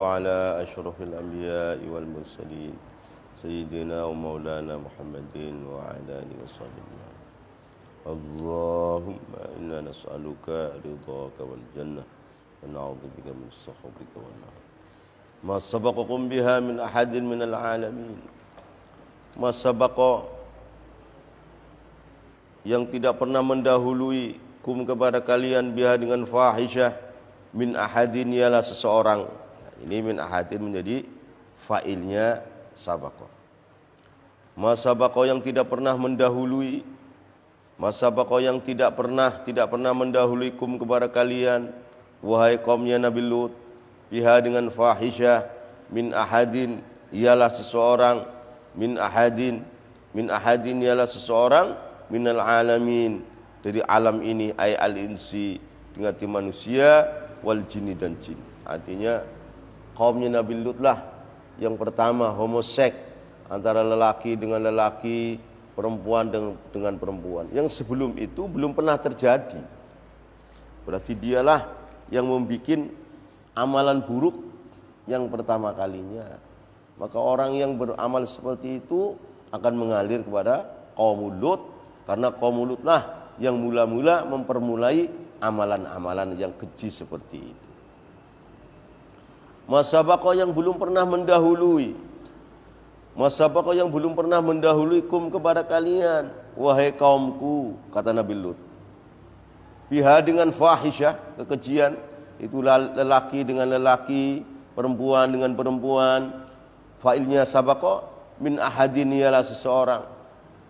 وعلى أشرف الأنبياء والمرسلين سيدنا ومولانا محمد وعلى آله وصحبه أجمعين. اللهم إنا نسألك رضاك والجنة ونعوذ بك من سخطك والنار. ما سبقكم بها من أحد من العالمين. ما سبق yang tidak pernah mendahului kum kepada kalian biha dengan fahisyah min ahadin ialah seseorang. Ini min ahadin menjadi fa'ilnya sabaqah. Ma sabaqah yang tidak pernah mendahului, ma sabaqah yang tidak pernah mendahului kum kepada kalian wahai kaumnya Nabi Lut biha dengan fahisyah min ahadin ialah seseorang, min ahadin ialah seseorang minal alamin dari alam ini, ay al-insi dengan manusia wal jinni dan jin. Artinya kaumnya Nabi Lut lah yang pertama homoseks antara lelaki dengan lelaki, perempuan dengan perempuan. Yang sebelum itu belum pernah terjadi. Berarti dialah yang membuat amalan buruk yang pertama kalinya. Maka orang yang beramal seperti itu akan mengalir kepada kaum Lut, karena kaum Lut lah yang mula-mula mempermulai amalan-amalan yang keji seperti itu. Masabaqah yang belum pernah mendahului, masabaqah yang belum pernah mendahului kum kepada kalian wahai kaumku, kata Nabi Lut. Biha dengan fahisyah, kekejian, itu lelaki dengan lelaki, perempuan dengan perempuan. Fa'ilnya sabaqah min ahadin ialah seseorang,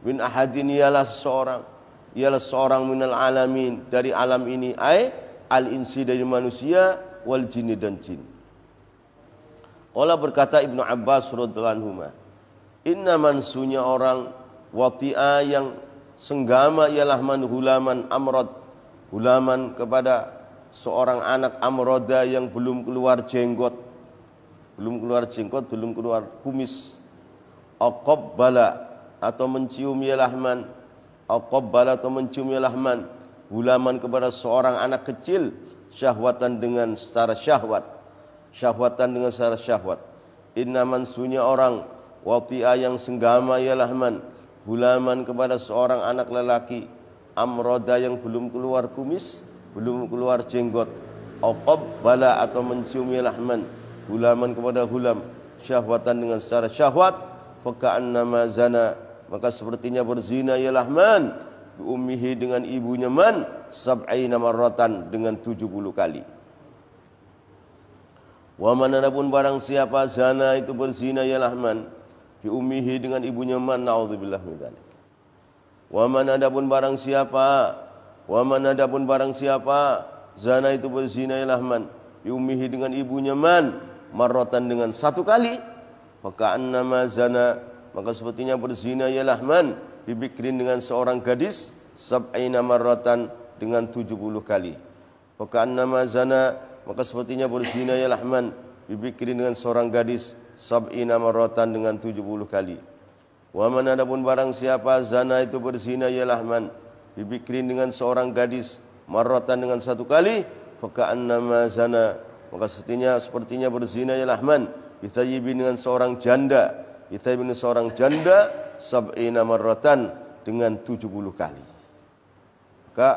min ahadin ialah seseorang, ialah seorang minal alamin dari alam ini, ay al-insi dari manusia wal jinni dan jin. Qala berkata Ibnu Abbas radhiyallahu anhu, inna mansunya orang wati'a yang senggama ialah man hulaman amrad, hulaman kepada seorang anak amroda yang belum keluar jenggot, belum keluar kumis. Aqabbala atau mencium ialah man, aqabbala atau mencium ialah man, hulaman kepada seorang anak kecil syahwatan dengan secara syahwat, syahwatan dengan secara syahwat. Inna mansunya orang wati'a yang senggama ialah man, hulaman kepada seorang anak lelaki amroda yang belum keluar kumis, belum keluar jenggot. Aqabbala atau mencium ialah man, hulaman kepada hulam syahwatan dengan secara syahwat. Faka'annama zana, maka sepertinya berzina ialah man bi ummihi dengan ibunya man sab'ina marratan dengan 70 kali. Wa man adapun barang siapa zana itu berzina ialah man bi ummihi dengan ibunya man, naudzubillah min dzalik. Wa man adapun barang siapa zana itu berzina ialah man bi ummihi dengan ibunya man marratan dengan 1 kali. Maka annama zana, maka sepertinya berzina ialah man bibikrin dengan seorang gadis sab'ina marratan dengan 70 kali. Maka annama zana, maka sepertinya berzina ialah man bibikrin dengan seorang gadis sab'ina marratan dengan 70 kali. Wa man adapun barang siapa zana itu berzina ialah man bibikrin dengan seorang gadis marratan dengan 1 kali. Maka annama zana, maka sepertinya berzina ialah man bitayyibin dengan seorang janda, bitayyibin seorang janda sab'ina marratan dengan 70 kali. Maka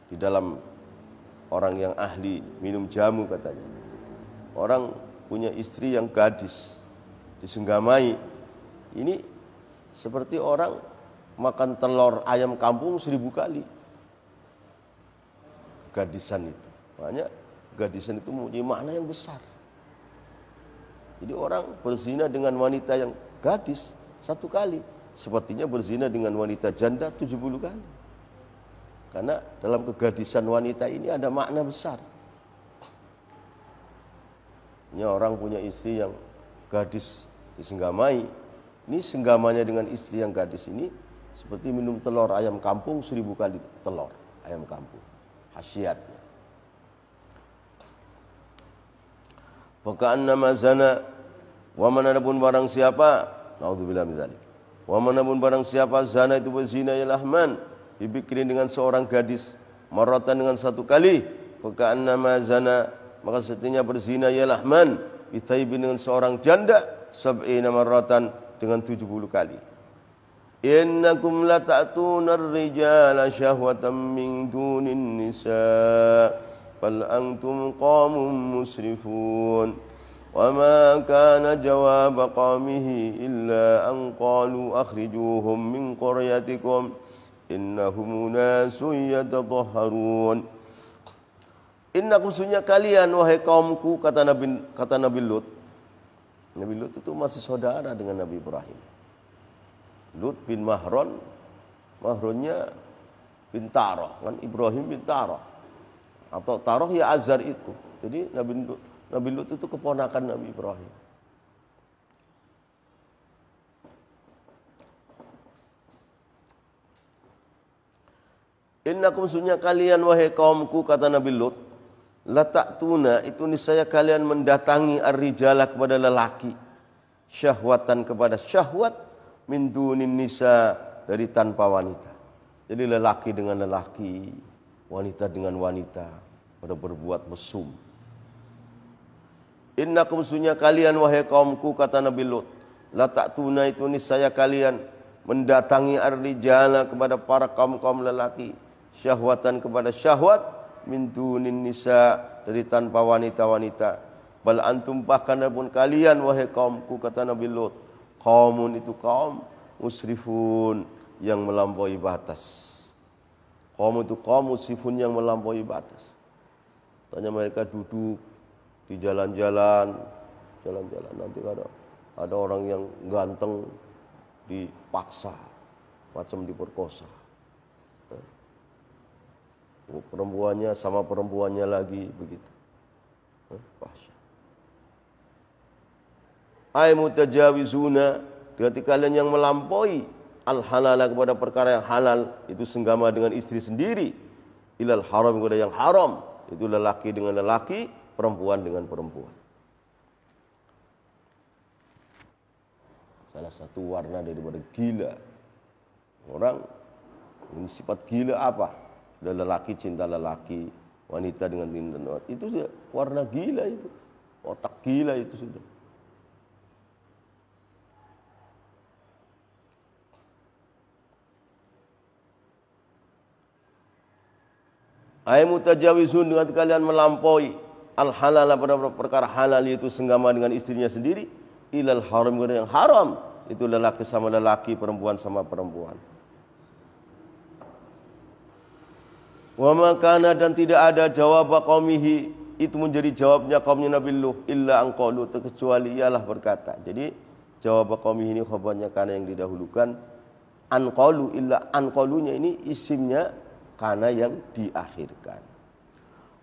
di dalam orang yang ahli minum jamu katanya, orang punya istri yang gadis disenggamai, ini seperti orang makan telur ayam kampung 1000 kali. Gadisan itu, makanya gadisan itu mempunyai makna yang besar. Jadi orang berzina dengan wanita yang gadis 1 kali, sepertinya berzina dengan wanita janda 70 kali. Karena dalam kegadisan wanita ini ada makna besar. Ini orang punya istri yang gadis disenggamai, ini senggamanya dengan istri yang gadis ini seperti minum telur ayam kampung 1000 kali telur ayam kampung. Khasiatnya. Faka'annama zana, wa man adapun barang siapa, naudzubillah min dzalik. Wa man adapun barang siapa zana itu berzina ialah man bibikrin dengan seorang gadis marratan dengan 1 kali. Faka'annama zana, maka setianya berzina ialah man bithaibin dengan seorang janda sab'ina marratan dengan 70 kali. Innakum la ta'tuna ar-rijala syahwatan min dunin nisa bal antum qaumun musrifun. Wa ma kana jawab qaumihi illa an qalu akhrijuhum min qaryatikum innahum unasun yatadhahharun. Innakum sunnya kalian wahai kaumku, kata Nabi Lut. Nabi Lut itu masih saudara dengan Nabi Ibrahim. Lut bin Mahron, Mahronnya bin Taroh, kan Ibrahim bin Taroh. Atau Taroh ya Azar itu. Jadi Nabi Lut itu keponakan Nabi Ibrahim. Innakum sunnya kalian wahai kaumku, kata Nabi Lut, la ta'tuna itu niscaya kalian mendatangi ar-rijala kepada lelaki, syahwatan kepada syahwat, min dunin nisa dari tanpa wanita. Jadi lelaki dengan lelaki, wanita dengan wanita, pada berbuat mesum. Innakum sunnya kalian wahai kaumku, kata Nabi Lut, la ta'tuna itu niscaya kalian mendatangi ar-rijala kepada para kaum-kaum lelaki, syahwatan kepada syahwat, min dunin nisa dari tanpa wanita-wanita. Bal antum bahkan pun kalian wahai kaumku, kata Nabi Lut, kaumun itu kaum musrifun yang melampaui batas. Kaum itu kaum musrifun yang melampaui batas. Tanya mereka duduk di jalan-jalan, nanti ada orang yang ganteng dipaksa, macam diperkosa. Perempuannya sama perempuannya lagi begitu. Pasha. Ai mutajawizuna, berarti kalian yang melampaui al-halala kepada perkara yang halal, itu senggama dengan istri sendiri, ilal haram kepada yang haram, itu lelaki dengan lelaki, perempuan dengan perempuan. Salah satu warna daripada gila. Orang ini sifat gila apa? Lelaki cinta lelaki, wanita dengan tindakan. Itu sudah warna gila itu. Otak gila itu sudah. Ai mutajawizun, dengan kalian melampaui al-halal pada perkara halal, itu senggama dengan istrinya sendiri, ilal haram kepada yang haram, itu lelaki sama lelaki, perempuan sama perempuan. Wa makana, dan tidak ada jawab qaumihi, itu menjadi jawabnya kaumnya Nabi Nuh, illa anqalu, terkecuali ialah berkata. Jadi jawab qaumihi ini khabarnya kana yang didahulukan, anqalu, illa anqalunya ini isimnya kana yang diakhirkan.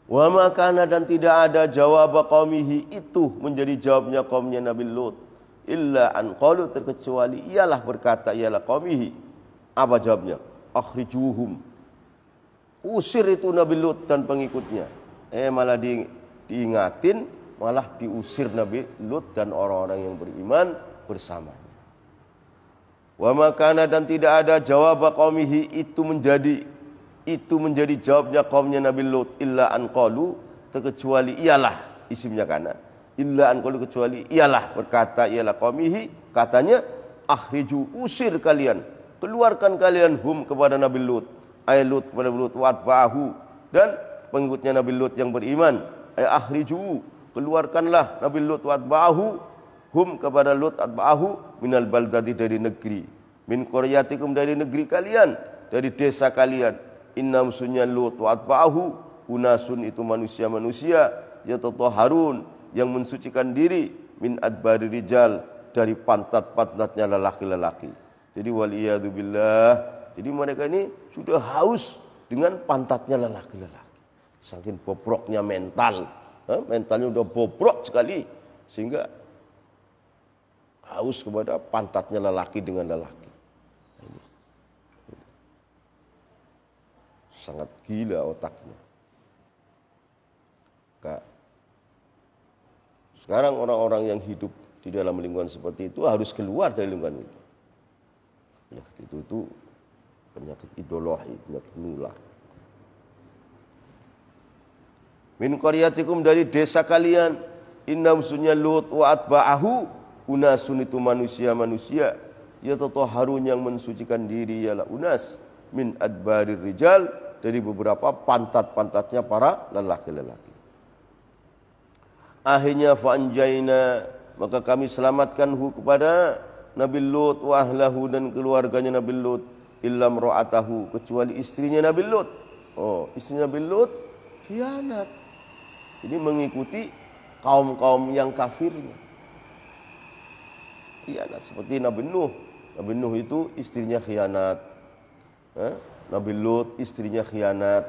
Wa makana, dan tidak ada jawab qaumihi, itu menjadi jawabnya kaumnya Nabi Lut, illa anqalu, terkecuali ialah berkata, ialah qaumihi. Apa jawabnya? Akhrijuhum, usir itu Nabi Lut dan pengikutnya. Malah diingatin, malah diusir Nabi Lut dan orang-orang yang beriman bersamanya. Wa makana, dan tidak ada jawab qaumihi, itu menjadi jawabnya kaumnya Nabi Lut, illa anqalu, terkecuali ialah isimnya kana, illa anqalu, kecuali ialah berkata, ialah qaumihi, katanya akhriju, usir kalian, keluarkan kalian, hum kepada Nabi Lut, ay Lut kepada Lut, wa atba'ahu, dan pengikutnya Nabi Lut yang beriman, ay akhriju, keluarkanlah Nabi Lut, wa atba'ahu, hum kepada Lut, atba'ahu, minal baldati, dari negeri, min qaryatikum, dari negeri kalian, dari desa kalian. Inna musuhnya Lut wa atba'ahu, unasun itu manusia-manusia, yatatahharun, yang mensucikan diri, min adbari rijal, dari pantat-pantatnya lelaki-lelaki. Jadi waliyadu billah, jadi mereka ini sudah haus dengan pantatnya lelaki-lelaki. Saking bobroknya mental, mentalnya sudah bobrok sekali, sehingga haus kepada pantatnya lelaki dengan lelaki. Sangat gila otaknya. Sekarang orang-orang yang hidup di dalam lingkungan seperti itu harus keluar dari lingkungan itu. Penyakit itu penyakit ideologi, penyakit nular. min qaryatikum dari desa kalian, inna musuhnya Lut wa atba'ahu unasun itu manusia-manusia yatatahharun yang mensucikan diri ialah unas min adbarir rijal dari beberapa pantat-pantatnya para lelaki-lelaki. Akhirnya fa'anjaina maka kami selamatkan kepada Nabi Lut wa ahlahu dan keluarganya Nabi Lut illa imra'atahu kecuali istrinya Nabi Lut. Oh, istrinya Nabi Lut khianat. Ini mengikuti kaum-kaum yang kafirnya. Khianat seperti Nabi Nuh. Nabi Nuh itu istrinya khianat. Nabi Lut istrinya khianat.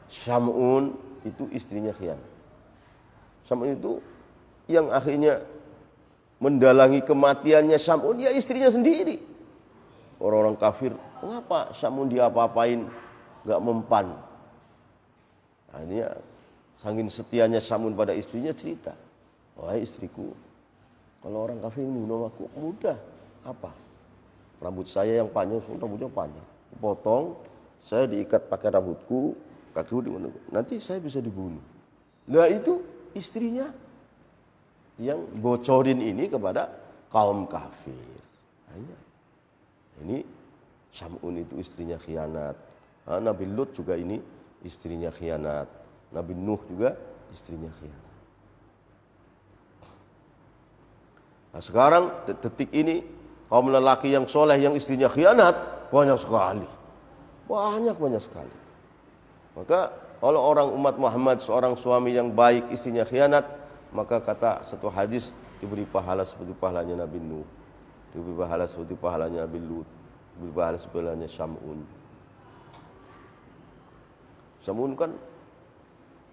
Syam'un itu istrinya khianat. Syam'un itu yang akhirnya mendalangi kematiannya Syam'un ya istrinya sendiri. Orang-orang kafir, mengapa Syam'un diapa-apain gak mempan? Akhirnya saking setianya Syam'un pada istrinya cerita, wahai istriku, kalau orang kafir membunuh aku mudah, apa? Rambut saya yang panjang, rambutnya panjang, potong, saya diikat pakai rambutku, kakiku dibunuh, nanti saya bisa dibunuh. Nah itu istrinya yang bocorin ini kepada kaum kafir. Ini Syam'un itu istrinya khianat. Nabi Lut juga ini istrinya khianat. Nabi Nuh juga istrinya khianat. Nah sekarang detik ini kaum lelaki yang soleh yang istrinya khianat banyak sekali. Banyak sekali. Maka kalau orang umat Muhammad seorang suami yang baik istrinya khianat, maka kata satu hadis diberi pahala seperti pahalanya Nabi Nuh, diberi pahala seperti pahalanya Nabi Lut, diberi pahala seperti pahalanya Syam'un. Syam'un kan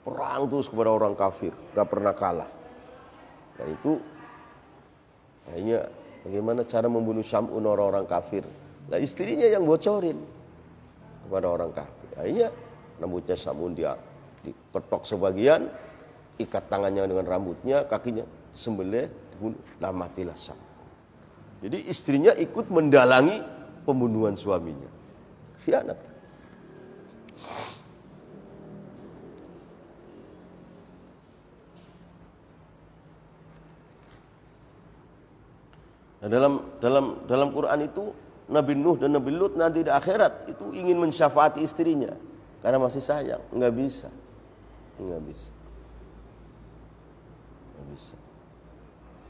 perang terus kepada orang kafir, gak pernah kalah. Nah itu akhirnya bagaimana cara membunuh Syam'un orang-orang kafir? Nah istrinya yang bocorin kepada orang kafir. Akhirnya rambutnya Syam'un dia diketok sebagian, ikat tangannya dengan rambutnya, kakinya sembelih, dibunuh, lah matilah Syam'un. Jadi istrinya ikut mendalangi pembunuhan suaminya. Khianat. Nah, dalam Quran itu Nabi Nuh dan Nabi Lut nanti di akhirat itu ingin mensyafaati istrinya karena masih sayang, nggak bisa.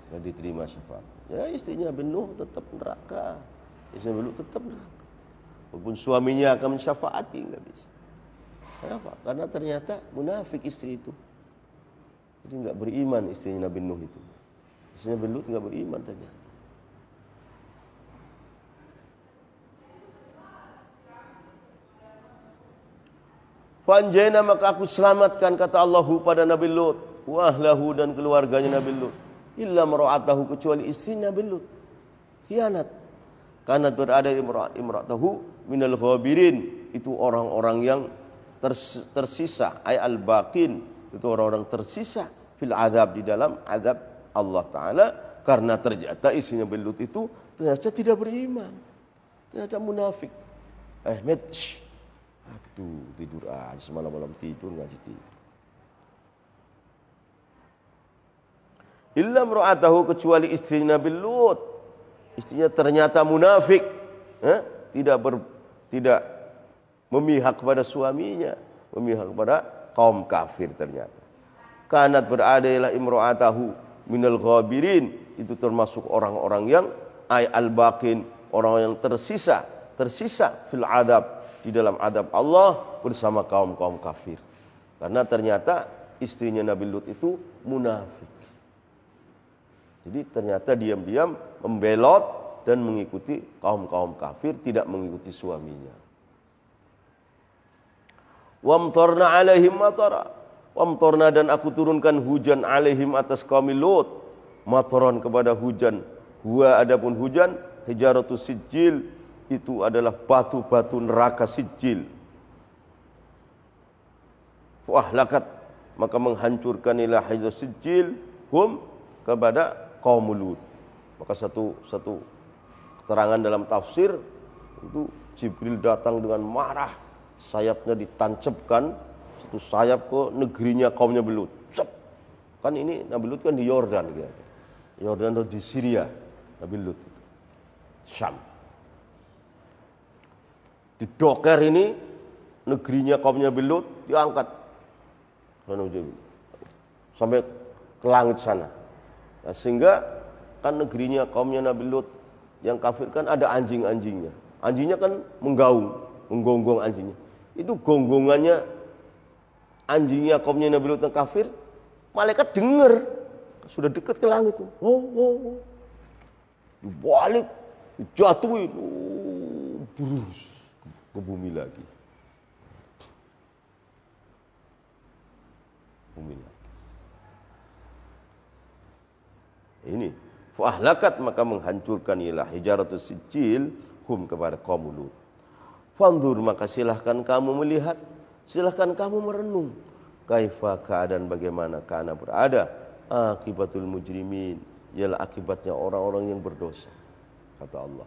Nggak diterima syafaat. Ya istrinya Nabi Nuh tetap neraka, istri Nabi Lut tetap neraka. Walaupun suaminya akan mensyafaati nggak bisa. Kenapa? Karena ternyata munafik istri itu. Jadi nggak beriman istrinya Nabi Nuh itu. Istrinya Nabi Lut nggak beriman ternyata. Fanjaina maka aku selamatkan kata Allahu pada Nabi Lut wa ahlahu dan keluarganya Nabi Lut illa mar'atahu kecuali istri Nabi Lut khianat karena berada imra'atahu minal ghabirin itu orang-orang yang tersisa ay al-baqin itu orang-orang tersisa fil azab di dalam azab Allah Ta'ala karena ternyata istri Nabi Lut itu ternyata tidak beriman ternyata munafik. Aduh, tidur aja semalam-malam tidur nggak tidur. Illa imra'atahu kecuali istri Nabi Lut. Istrinya ternyata munafik, tidak memihak kepada suaminya, memihak kepada kaum kafir ternyata. Kanat beradalah imra'atahu minal ghabirin itu termasuk orang-orang yang al-baqin, orang yang tersisa fil adab di dalam adab Allah bersama kaum-kaum kafir. Karena ternyata istrinya Nabi Lut itu munafik. Jadi ternyata diam-diam membelot dan mengikuti kaum-kaum kafir, tidak mengikuti suaminya. Wamtarna alaihim matara. Wamtarna dan aku turunkan hujan alaihim atas kaum Lut. Mataron kepada hujan. Huwa adapun hujan hijaratu sijil itu adalah batu-batu neraka sijil. Wahlakat maka menghancurkan ila hijaz sijil hum kepada kaum Lut. Maka satu keterangan dalam tafsir itu Jibril datang dengan marah, sayapnya ditancapkan satu sayap ke negerinya kaumnya Lut. Kan ini Nabi Lut kan di Yordan gitu. Yordan atau di Syria, Nabi Lut itu. Syam. Didoker ini negerinya kaumnya Nabi Lut diangkat sampai ke langit sana. Nah, sehingga kan negerinya kaumnya Nabi Lut yang kafir kan ada anjing-anjingnya. Anjingnya kan menggonggong anjingnya. Itu gonggongannya anjingnya kaumnya Nabi Lut yang kafir, malaikat dengar. Sudah dekat ke langit. Oh. Dibalik, dijatuhin. Burus ke bumi lagi. Ini fa'ahlakat maka menghancurkan ialah hijaratus sijil hum kepada kaum Lut. Fanzur maka silahkan kamu melihat, silahkan kamu merenung kaifa keadaan bagaimana kana berada akibatul mujrimin, ialah akibatnya orang-orang yang berdosa. Kata Allah,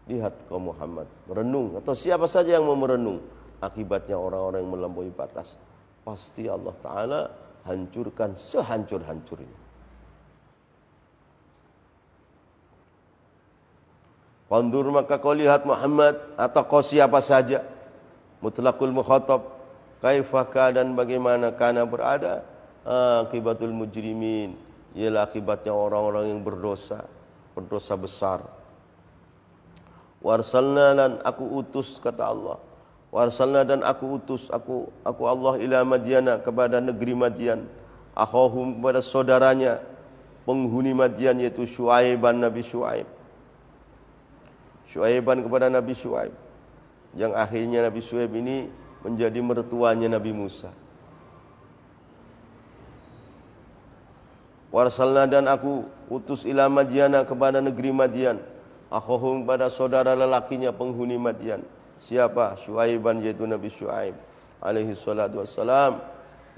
lihat kaum Muhammad merenung, atau siapa saja yang mau merenung akibatnya orang-orang yang melampaui batas, pasti Allah Ta'ala hancurkan sehancur-hancurnya. Pandur maka kau lihat Muhammad, atau kau siapa saja, mutlaqul mukhatab, kaifa keadaan bagaimana kana berada akibatul mujrimin, ialah akibatnya orang-orang yang berdosa besar. Warsalna dan aku utus, kata Allah, warsalna dan aku utus aku Allah ila Madyana kepada negeri Madyan, akhahum kepada saudaranya penghuni Madyan yaitu Syuaiban, Nabi Syuaiban kepada Nabi Syuaib, yang akhirnya Nabi Syuaib ini menjadi mertuanya Nabi Musa. Warsalna dan aku utus ila Madyana kepada negeri Madyan, akhahum pada saudara lelakinya penghuni Madyan. Siapa? Syuaiban, yaitu Nabi Syuaib alaihi salatu wassalam,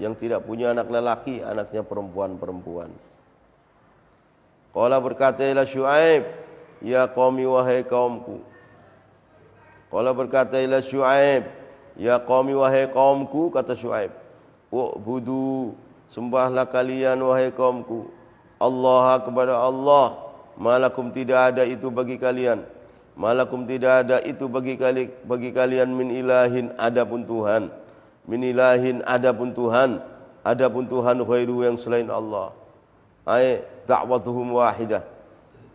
yang tidak punya anak lelaki, anaknya perempuan. Qala berkata ila Syuaib, ya qaumi wahai kaumku. Qala berkata ila Syuaib, ya qaumi wahai kaumku, kata Syuaib, u'budu, sembahlah kalian wahai kaumku, Allah kepada Allah, malakum tidak ada itu bagi kalian, malakum tidak ada itu bagi kalian min ilahin adapun Tuhan, min ilahin adapun Tuhan khairu yang selain Allah. Ai da'watuhum wahidah,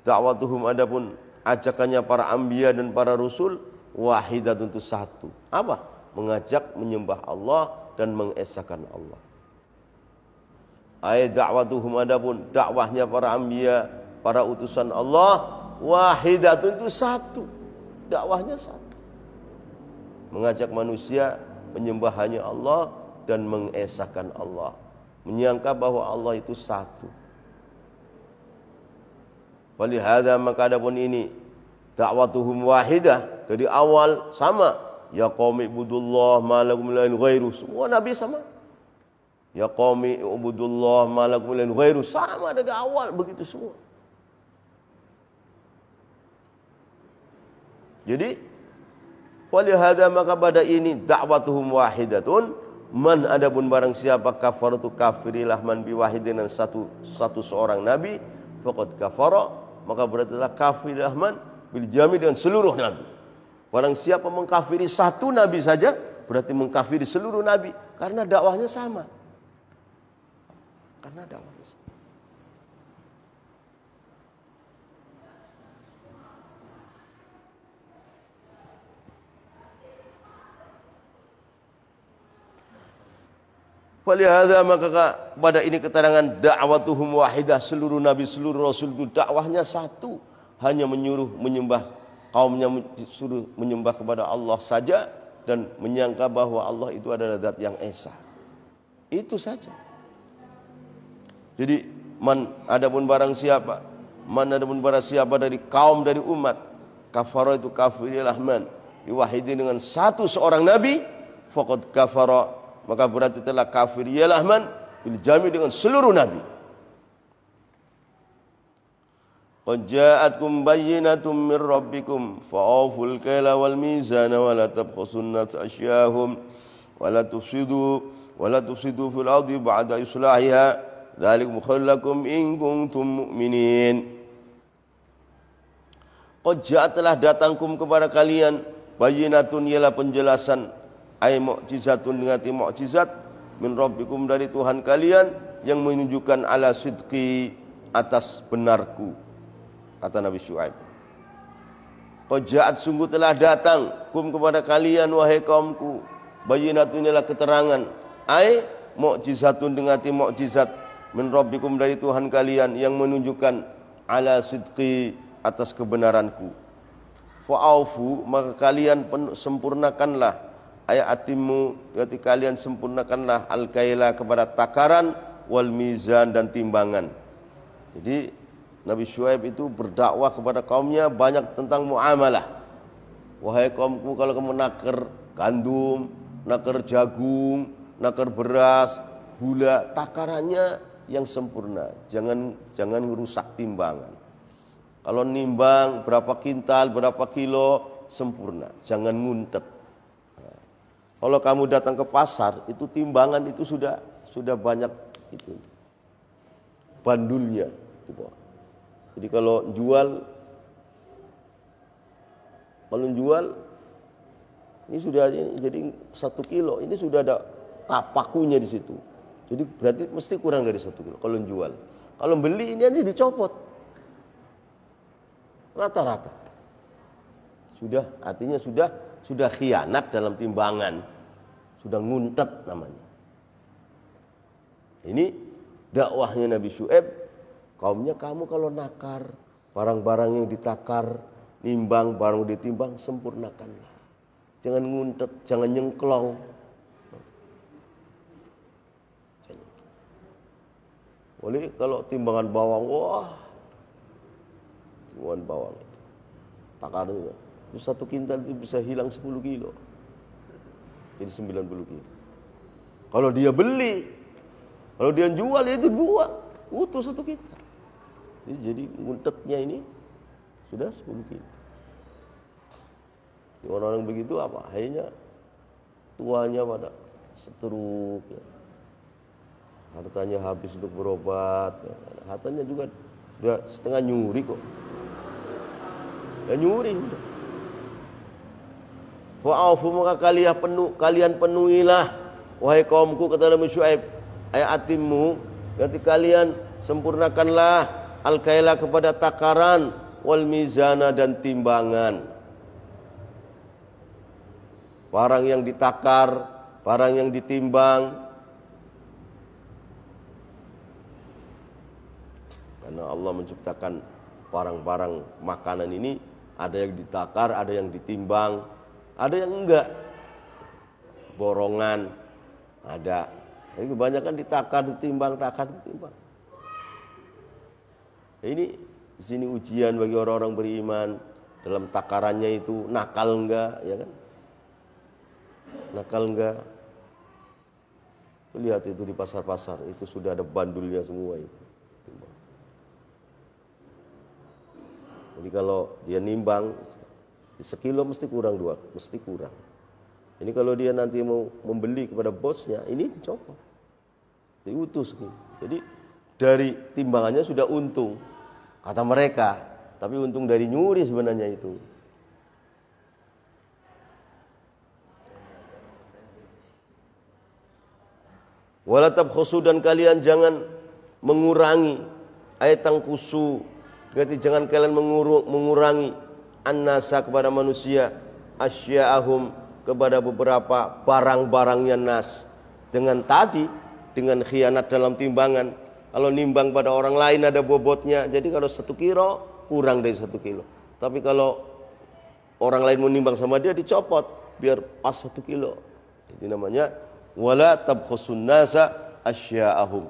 da'watuhum adapun ajakannya para anbiya dan para rasul wahidah untuk satu. Apa? Mengajak menyembah Allah dan mengesahkan Allah. Ai da'watuhum adapun dakwahnya para anbiya, para utusan Allah, wahidatun itu satu. Dakwahnya satu. Mengajak manusia menyembah hanya Allah dan mengesahkan Allah. Menyangka bahwa Allah itu satu. Walihada maka adapun ini da'watuhum wahidah, dari awal sama. Ya qaumi ibudullah ma lakum min ilahin ghairu, semua nabi sama. Ya qaumi ibudullah ma lakum min ilahin ghairu, sama dari awal begitu semua. Jadi walihada maka pada ini da'watuhum wahidatun, man adapun barang siapa kafaratu kafirilah man biwahidin, satu seorang nabi, faqad kafara maka berarti telah kafirlah man bil jami, dengan seluruh nabi. Barang siapa mengkafiri satu nabi saja berarti mengkafiri seluruh nabi, karena dakwahnya sama. Karena dakwahnya sama. Walihada maka pada ini keterangan da'watuhum wahidah, seluruh nabi, seluruh rasul itu dakwahnya satu, hanya menyembah kaumnya, suruh menyembah kepada Allah saja dan menyangka bahwa Allah itu adalah zat yang esa. Itu saja. Jadi adapun barang siapa dari kaum, dari umat, kafara itu kafirilah man diwahidin dengan seorang nabi, faqad kafara maka berarti telah kafir ialah man bil jami, dengan seluruh nabi. Qad ja'atkum bayyinatun min rabbikum fa'awful kaila wal mizana wa la tabkhasun nas asyahum wa la tufsidu wa la tufsidu fil ardi ba'da islahiha dzalikum khairul lakum in kuntum mu'minin. Qad ja'atlah datangkum kepada kalian bayyinatun ialah penjelasan ay mu'jizatun dengan mukjizat min rabbikum dari Tuhan kalian yang menunjukkan ala sidqi atas benarku, kata Nabi Syuaib. Qad ja'at sungguh telah datang kum kepada kalian wahai kaumku bayyinatun ialah keterangan ay mukjizatun dengan mukjizat min rabbikum dari Tuhan kalian yang menunjukkan ala sidqi atas kebenaranku. Fa'aufu maka kalian sempurnakanlah ayat atimmu berarti kalian sempurnakanlah al-kaila kepada takaran wal mizan dan timbangan. Jadi Nabi Syuaib itu berdakwah kepada kaumnya banyak tentang muamalah. Wahai kaumku, kalau kamu nakar gandum, nakar jagung, nakar beras, gula, takarannya yang sempurna. Jangan merusak timbangan. Kalau nimbang berapa kintal, berapa kilo, sempurna. Jangan nguntet. Nah, kalau kamu datang ke pasar, itu timbangan itu sudah banyak itu bandulnya. Jadi kalau jual ini sudah jadi 1 kilo, ini sudah ada pakunya di situ. Jadi berarti mesti kurang dari 1 kilo kalau jual. Kalau beli ini aja dicopot. Rata-rata artinya sudah khianat dalam timbangan, sudah nguntet namanya. Ini dakwahnya Nabi Syuaib, kaumnya kamu kalau nakar barang-barang yang ditakar, nimbang barang ditimbang, sempurnakanlah, jangan nguntet, jangan nyengklong. Boleh kalau timbangan bawang, timbangan bawang itu takarnya itu 1 kintal itu bisa hilang 10 kilo, jadi 90 kilo. Kalau dia beli, kalau dia jual ya itu buang utuh 1 kintal. Jadi nguntetnya ini sudah 10 kilo. Orang-orang begitu apa? Akhirnya tuanya pada seteruk ya. Hartanya habis untuk berobat ya. Hartanya juga udah setengah nyuri kok. Ya nyuri udah. Fa'afu maka kalian penuhilah wahai kaumku, kata Nabi Syuaib, ayat atimmu berarti kalian sempurnakanlah al-kaila kepada takaran wal mizana dan timbangan. Barang yang ditakar, barang yang ditimbang. Karena Allah menciptakan barang-barang makanan ini ada yang ditakar, ada yang ditimbang, ada yang enggak. Borongan ada. Jadi kebanyakan ditakar, ditimbang, takar, ditimbang. Ini di sini ujian bagi orang-orang beriman dalam takarannya itu nakal enggak, ya kan? Nakal enggak? Lihat itu di pasar-pasar itu sudah ada bandulnya semua itu. Jadi kalau dia nimbang 1 kilo mesti kurang 2, mesti kurang. Ini kalau dia nanti mau membeli kepada bosnya, ini dicopot, diutus. Jadi dari timbangannya sudah untung, kata mereka, tapi untung dari nyuri sebenarnya itu. Wala tabkhusu dan kalian jangan mengurangi ayat tangkusu. Berarti jangan kalian mengurangi an-nasa kepada manusia asya'ahum kepada beberapa barang-barangnya nas. Dengan khianat dalam timbangan. Kalau nimbang pada orang lain ada bobotnya. Jadi kalau 1 kilo kurang dari 1 kilo. Tapi kalau orang lain mau nimbang sama dia dicopot biar pas 1 kilo. Itu namanya wala tabkhusun nasa asya'ahum.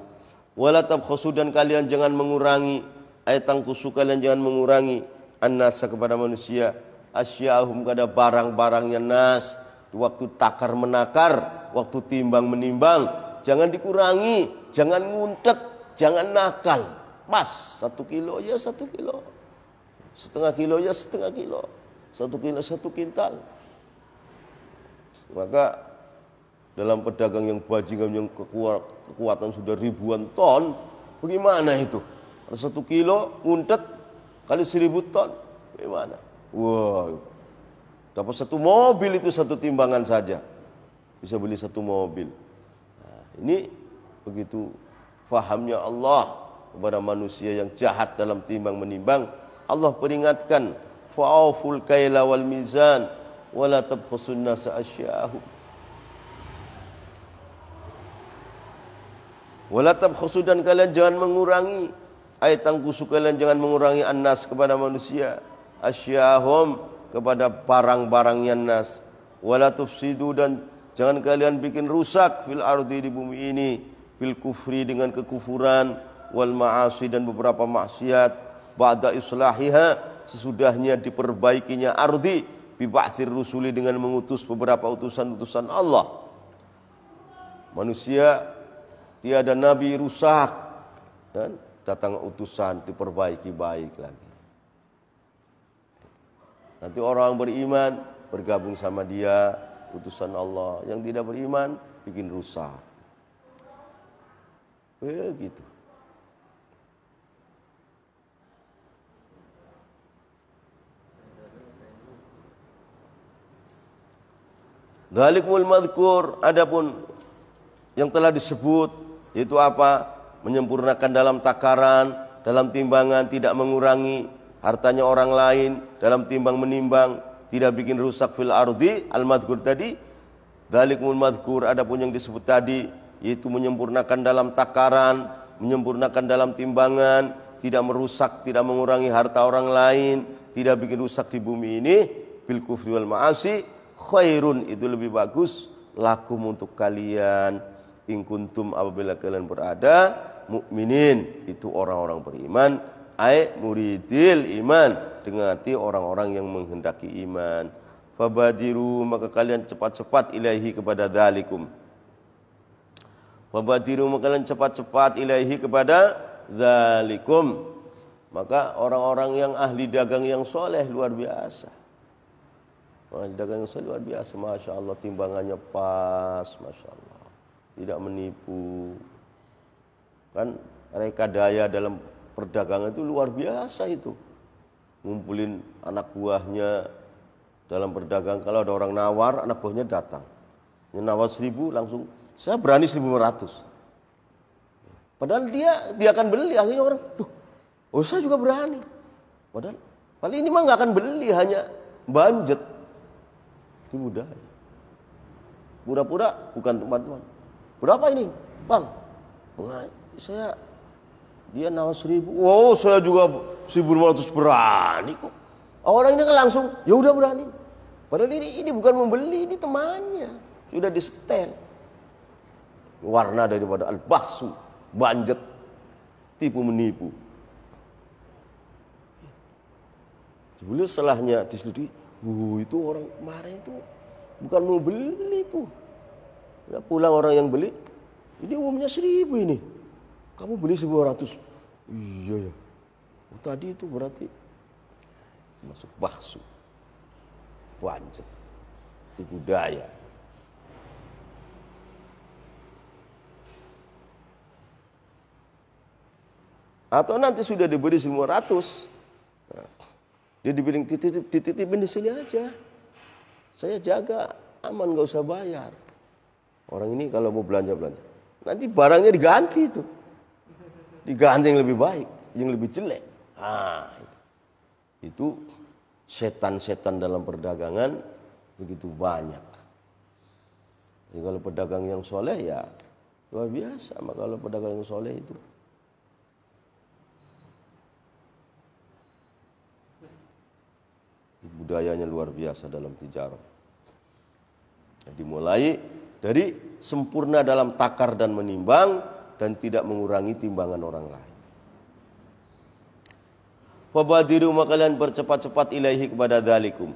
Wala tabkhusu dan kalian jangan mengurangi ayat tangkusu kalian jangan mengurangi an-nasa kepada manusia asya'ahum kepada barang-barangnya nas. Waktu takar menakar, waktu timbang menimbang, jangan dikurangi, jangan nguntet, jangan nakal. Pas 1 kilo ya 1 kilo, setengah kilo ya setengah kilo, 1 kilo 1 kintal. Maka dalam pedagang yang bajingan yang kekuatan sudah ribuan ton, bagaimana itu? 1 kilo nguntet kali 1000 ton, bagaimana? Wah, dapat 1 mobil itu 1 timbangan saja, bisa beli 1 mobil. Nah, ini begitu fahamnya Allah kepada manusia yang jahat dalam timbang menimbang. Allah peringatkan, fa'aful kaila wal mizan wala tabkhasun nasa asya'ahum. Wala tabkhasu, dan kalian jangan mengurangi, ayat tangkusu, kalian jangan mengurangi annas kepada manusia, asya'ahum kepada barang-barangnya nas, wala tufsidu, dan jangan kalian bikin rusak fil ardi di bumi ini, bil kufri dengan kekufuran, wal ma'asi dan beberapa maksiat, ba'da islahiha sesudahnya diperbaikinya ardi, bi ba'thir rusuli dengan mengutus beberapa utusan-utusan Allah. Manusia tiada nabi rusak, dan datang utusan diperbaiki baik lagi. Nanti orang beriman bergabung sama dia, utusan Allah. Yang tidak beriman bikin rusak. Begitu. Dzalikul madzkur, adapun yang telah disebut, itu apa? Menyempurnakan dalam takaran, dalam timbangan, tidak mengurangi hartanya orang lain, dalam timbang menimbang, tidak bikin rusak fil ardi, al-madzkur tadi. Dzalikul madzkur, adapun yang disebut tadi, yaitu menyempurnakan dalam takaran, menyempurnakan dalam timbangan, tidak merusak, tidak mengurangi harta orang lain, tidak bikin rusak di bumi ini, bil kufri wal ma'asi, khairun, itu lebih bagus, lakum untuk kalian, in kuntum apabila kalian berada, mukminin, itu orang-orang beriman, ai muridil iman, dengan hati orang-orang yang menghendaki iman. Fabadiru, maka kalian cepat-cepat ilaihi kepada dzalikum. Fabadiru, maka kalian cepat-cepat ilaihi kepada dzalikum. Maka orang-orang yang ahli dagang yang soleh luar biasa. Ahli dagang yang soleh luar biasa, masya Allah, timbangannya pas, masya Allah, tidak menipu. Kan rekadaya dalam perdagangan itu luar biasa itu. Ngumpulin anak buahnya dalam berdagang. Kalau ada orang nawar, anak buahnya datang. Yang nawar 1000 langsung, saya berani 1500. Padahal dia akan beli. Akhirnya orang, oh saya juga berani. Padahal paling ini mah nggak akan beli, hanya budget. Itu budaya. Pura-pura bukan teman-teman. Berapa ini, Bang? Dia nawar 1000. Wow, saya juga 1500 berani kok. Orang ini kan langsung, ya udah berani. Padahal ini bukan membeli, ini temannya. Sudah di setel. Warna daripada al-bakhsu, banjet, tipu menipu. Sebelum setelahnya diselidiki, itu orang kemarin itu bukan mau beli itu. Ya, pulang orang yang beli, ini umumnya 1000 ini. Kamu beli 1200. Iya ya. Tadi itu berarti masuk baksu, banjet, tipu daya. Atau nanti sudah diberi 1500, nah, dia dibilang dititipin di sini aja, saya jaga aman, nggak usah bayar. Orang ini kalau mau belanja, nanti barangnya diganti itu, diganti yang lebih baik, yang lebih jelek. Nah, itu setan-setan dalam perdagangan begitu banyak. Jadi kalau pedagang yang soleh ya luar biasa. Maka kalau pedagang yang soleh itu budayanya luar biasa dalam tijarah. Dimulai dari sempurna dalam takar dan menimbang, dan tidak mengurangi timbangan orang lain. Fabadiru, maka kalian bercepat-cepat ilaihi kepada dzalikum.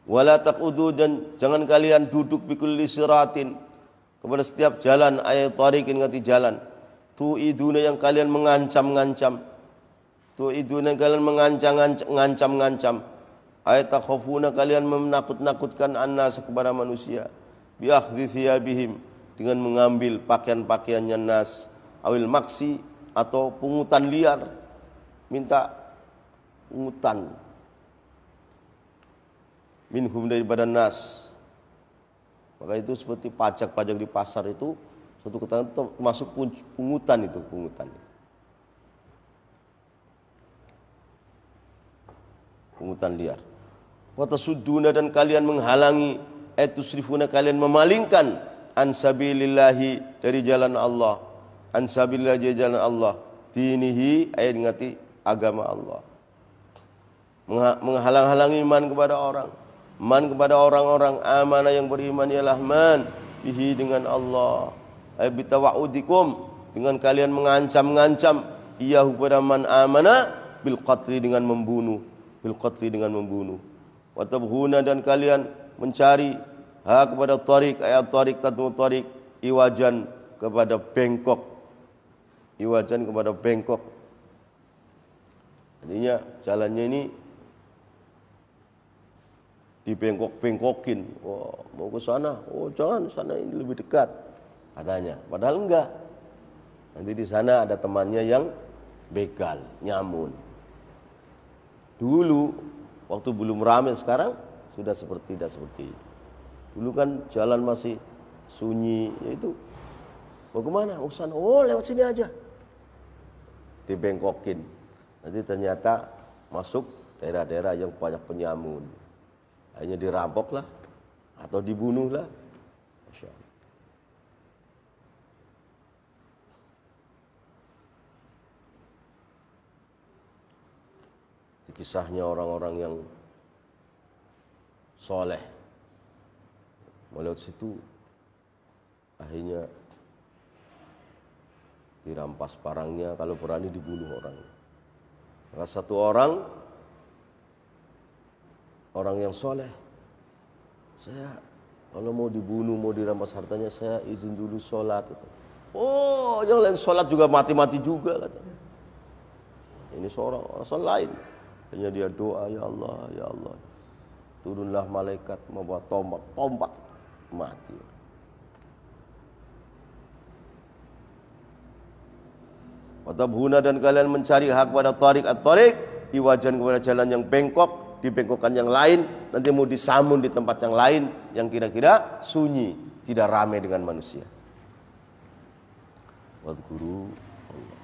Wala taqudu, dan jangan kalian duduk bikulli siratin, kepada setiap jalan, ayat tariqin, ngati jalan. Tu'iduna, yang kalian mengancam-ngancam. Tu'iduna, yang kalian mengancam-ngancam. Ayat takhafuna, kalian menakut-nakutkan annas kepada manusia. bi akhdhi thiyabihim, dengan mengambil pakaian-pakaiannya nas, awil maksi, atau pungutan liar, minta pungutan minhum daripada nas. Maka itu seperti pajak-pajak di pasar itu, suatu keterangan itu masuk pungutan itu, pungutan liar. Wa tasudduna, dan kalian menghalangi, tusrifuna, kalian memalingkan, an sabilillahi, dari jalan Allah, an sabilillah, dari jalan Allah, dinihi, ayat ngati agama Allah. Menghalang-halangi iman kepada orang, kepada orang-orang amanah yang beriman, ialah man bihi, dengan Allah, ay bitawa'udikum, dengan kalian mengancam-ngancam, iyahu, pada man amanah, bil qatli, dengan membunuh, wa tabghuna, dan kalian mencari kepada tariq, ayat tariq, tadmu tariq, iwajan, kepada bengkok, artinya jalannya ini dibengkok-bengkokin. Oh, mau ke sana, oh jangan, sana ini lebih dekat, katanya. Padahal enggak. Nanti di sana ada temannya yang begal, nyamun. Dulu waktu belum ramai, sekarang sudah tidak seperti itu. Dulu kan jalan masih sunyi, yaitu mau kemana? Oh sana, oh lewat sini aja. Dibengkokin. Nanti ternyata masuk daerah-daerah yang banyak penyamun. Hanya dirampok lah, atau dibunuh lah. Masya Allah. Kisahnya orang-orang yang soleh, melihat situ akhirnya dirampas barangnya, kalau berani dibunuh orang. Maka satu orang yang soleh, saya kalau mau dibunuh, mau dirampas hartanya, saya izin dulu sholat. Oh, yang lain sholat juga mati-mati juga, katanya. Ini seorang lain, hanya dia doa, ya Allah, turunlah malaikat membawa tombak, mati. Watabhuna, dan kalian mencari hak pada tariq at-tariq, iwajan, kepada jalan yang bengkok, dibengkokkan yang lain, nanti mau disamun di tempat yang lain yang kira-kira sunyi, tidak ramai dengan manusia. Wadhkuru Allah.